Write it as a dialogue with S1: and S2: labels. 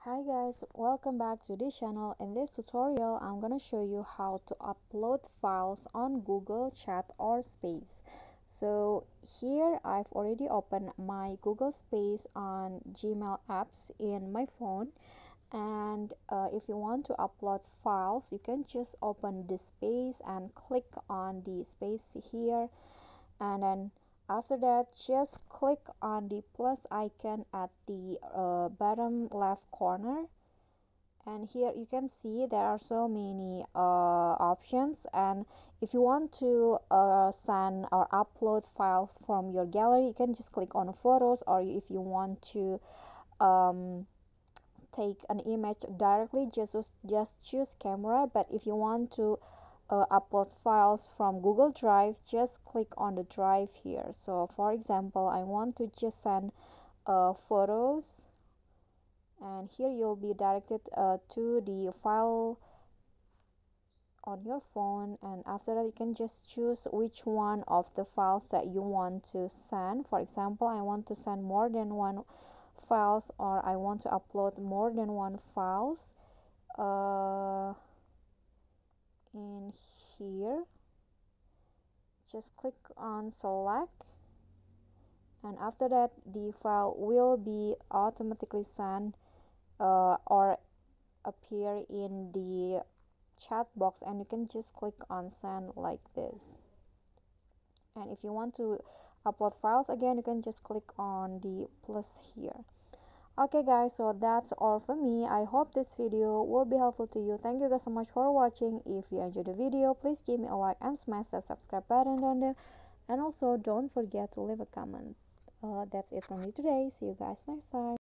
S1: Hi guys, welcome back to this channel. In this tutorial, I'm gonna show you how to upload files on Google Chat or Space. So here I've already opened my Google Space on Gmail apps in my phone. And if you want to upload files, you can just open the space and click on the space here, and then after that just click on the plus icon at the bottom left corner, and here you can see there are so many options. And if you want to send or upload files from your gallery, you can just click on photos, or if you want to um, take an image directly, just choose camera. But if you want to upload files from Google Drive, just click on the drive here. So for example, I want to just send photos, and here you'll be directed to the file on your phone, and after that you can just choose which one of the files that you want to send. For example, I want to send more than one files, or I want to upload more than one files. In here just click on select, and after that the file will be automatically sent or appear in the chat box, and you can just click on send like this. And if you want to upload files again, you can just click on the plus here. Okay guys, so that's all for me. I hope this video will be helpful to you. Thank you guys so much for watching. If you enjoyed the video, please give me a like and smash that subscribe button down there, and also don't forget to leave a comment. That's it from me today. See you guys next time.